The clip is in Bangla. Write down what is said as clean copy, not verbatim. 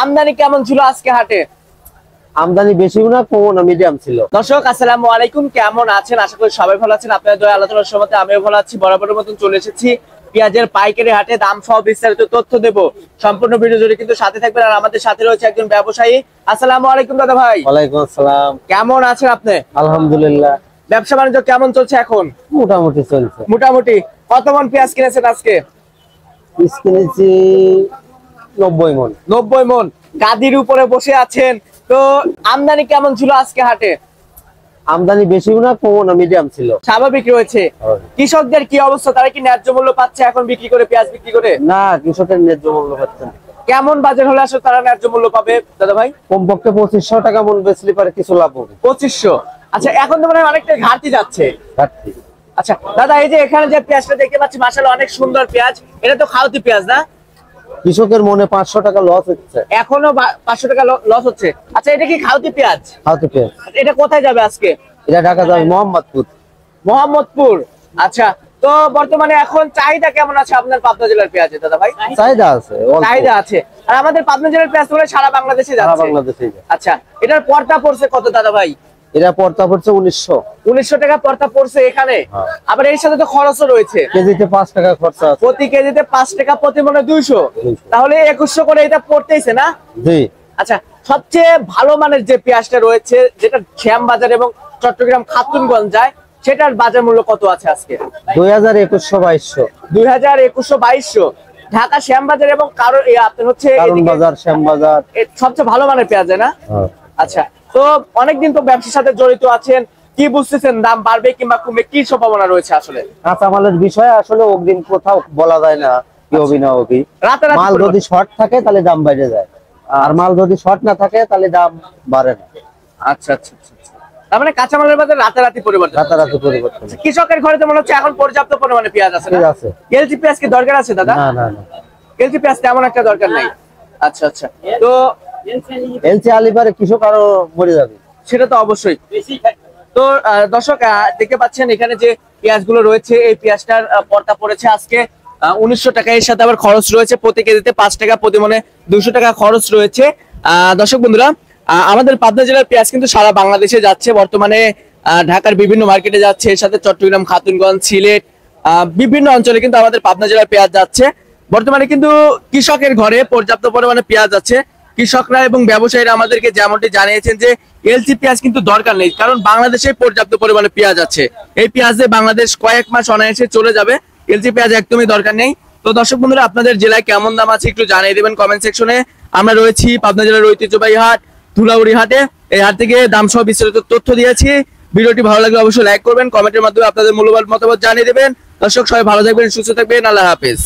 আমদানি কেমন ছিল আজকে হাটে? আমদানি বেশি না কম না মিডিয়াম ছিল। দর্শক আসসালামু আলাইকুম, কেমন আছেন? আশা করি সবাই ভালো আছেন। আপনাদের দয়া আলোচনার সময় আমিও ভালো আছি। বরাবরের মতন চলে এসেছি পেঁয়াজের পাইকারি হাটে দাম সহ বিস্তারিত তথ্য দেব। সম্পূর্ণ ভিডিও জুড়ে কিন্তু সাথে থাকবেন। আর আমাদের সাথে রয়েছে একজন ব্যবসায়ী। আসসালামু আলাইকুম দাদা ভাই। ওয়ালাইকুম আসসালাম। কেমন আছেন আপনি? আলহামদুলিল্লাহ। ব্যবসা বাণিজ্য কেমন চলছে এখন? মোটামুটি চলছে। মোটামুটি। কত মন পেঁয়াজ কিনেছেন আজকে? পিস কিনেছি 90 মণ। 90 মন। গাদির উপরে বসে আছেন। তো আমদানি কেমন ছিল আজকে হাটে? আমদানি বেশি না কম না মিডিয়াম ছিল। স্বাভাবিক রয়েছে। কৃষকদের কি অবস্থা? তারা কি ন্যায্য মূল্য পাচ্ছে এখন বিক্রি করে, পেঁয়াজ বিক্রি করে? না, কৃষকের ন্যায্য মূল্য পাচ্ছে না। কেমন বাজার হলে আসলে তারা ন্যায্য মূল্য পাবে দাদা ভাই? কমপক্ষে 2500 টাকা মণ বেচলে পারে কিছু লাভ হবে। 2500। আচ্ছা, এখন তো মানে অনেকটা ঘাটতি যাচ্ছে। ঘাটতি। আচ্ছা দাদা, এই যে এখানে যে পেঁয়াজটা দেখতে পাচ্ছি মাশাআল্লাহ অনেক সুন্দর পেঁয়াজ, এটা তো খাওয়াতি পেঁয়াজ না? কৃষকের মনে 500 টাকা লস হচ্ছে। এখনো 500 টাকা লস হচ্ছে। আচ্ছা, এটা কি খাওয়াতি পেঁয়াজ? খাওয়াতে পেঁয়াজ। এটা কোথায় যাবে আজকে? এটা ঢাকা যাবে মোহাম্মদপুর। মোহাম্মদপুর। আচ্ছা, তো বর্তমানে এখন চাহিদা কেমন আছে আপনার পাবনা জেলার পেঁয়াজে দাদা ভাই? চাহিদা আছে, চাহিদা আছে। আর আমাদের পাবনা জেলার পেঁয়াজ তো সারা বাংলাদেশে যাচ্ছে। সারা বাংলাদেশে। আচ্ছা, এটার পড়তা পড়ছে কত দাদা ভাই? এটা পড়তা পড়ছে 1900। 1900 টাকা পড়তা পড়ছে এখানে। আবার এর সাথে তো খরচও রয়েছে। কেজিতে 5 টাকা খরচা আছে। প্রতি কেজিতে 5 টাকা, প্রতি মনে 200। তাহলে 2100 করে এটা পড়তেইছে না? জি। আচ্ছা, সবচেয়ে ভালো মানের যে পেঁয়াজটা রয়েছে, যেটা শ্যামবাজার এবং চট্টগ্রাম খাতুনগঞ্জ যায়, সেটার বাজার মূল্য কত আছে আজকে? 2100-2200। 2200-2200। ঢাকা শ্যামবাজার এবং আপনার হচ্ছে কারণ বাজার, শ্যামবাজার সবচেয়ে ভালো মানের পেঁয়াজ না? আচ্ছা, তো অনেকদিন তো ব্যবসার সাথে জড়িত আছেন, কি বুঝতেছেন দাম বাড়বে কিংবা কমবে, কি সম্ভাবনা রয়েছে আসলে? কাঁচামালের বিষয়ে আসলে অগ্রিম কোথাও বলা যায় না কি হবি না হবি। মাল যদি শর্ট থাকে তাহলে দাম বেড়ে যায়, আর মাল যদি শর্ট না থাকে তাহলে দাম বাড়ে না। আচ্ছা আচ্ছা আচ্ছা। তার মানে কাঁচামালের বাজার রাতারাতি পরিবর্তন। রাতারাতি পরিবর্তন। কৃষকের ঘরে তো মনে হচ্ছে এখন পর্যাপ্ত পরিমাণে পেঁয়াজ আছে। আছে। এলজি পেঁয়াজ কি দরকার আছে দাদা? না না না, এলজি পেঁয়াজ তেমন একটা দরকার নাই। আচ্ছা আচ্ছা। তো এলসি আলিবারে কৃষক আরো মরে যাবে। সেটা তো অবশ্যই। তো দর্শক দেখতে পাচ্ছেন এখানে যে পেঁয়াজগুলো রয়েছে, এই পেঁয়াজটার পড়তা পড়েছে আজকে 1900 টাকা। এর সাথে আবার খরচ রয়েছে প্রতি কেজিতে 5 টাকা, প্রতি মনে 200 টাকা খরচ রয়েছে। দর্শক বন্ধুরা, আমাদের পাবনা জেলার পেঁয়াজ কিন্তু সারা বাংলাদেশে যাচ্ছে। বর্তমানে ঢাকার বিভিন্ন মার্কেটে যাচ্ছে, এর সাথে চট্টগ্রাম, খাতুনগঞ্জ, সিলেট বিভিন্ন অঞ্চলে কিন্তু আমাদের পাবনা জেলার পেঁয়াজ যাচ্ছে। বর্তমানে কিন্তু কৃষকের ঘরে পর্যাপ্ত পরিমাণে পেঁয়াজ আছে। কৃষকরা এবং ব্যবসায়ীরা আমাদেরকে যেমনটি জানিয়েছেন যে এলসি পেঁয়াজ কিন্তু দরকার নেই, কারণ বাংলাদেশে পর্যাপ্ত পরিমাণে পেঁয়াজ আছে। এই পেঁয়াজে বাংলাদেশ কয়েক মাস অনায়াসে চলে যাবে। এলসি পেঁয়াজ একদমই দরকার নেই। তো দর্শক বন্ধুরা, আপনাদের জেলায় কেমন দাম আছে একটু জানিয়ে দেবেন কমেন্ট সেকশনে। আমরা রয়েছি পাবনা জেলার ঐতিহ্যবাহী হাট ধুলাউড়ি হাটে। এই হাট থেকে দাম সহ বিস্তারিত তথ্য দিয়েছি। ভিডিওটি ভালো লাগলে অবশ্যই লাইক করবেন, কমেন্টের মাধ্যমে আপনাদের মূল্যবান মতামত জানিয়ে দেবেন। দর্শক সবাই ভালো থাকবেন, সুস্থ থাকবেন। আল্লাহ হাফেজ।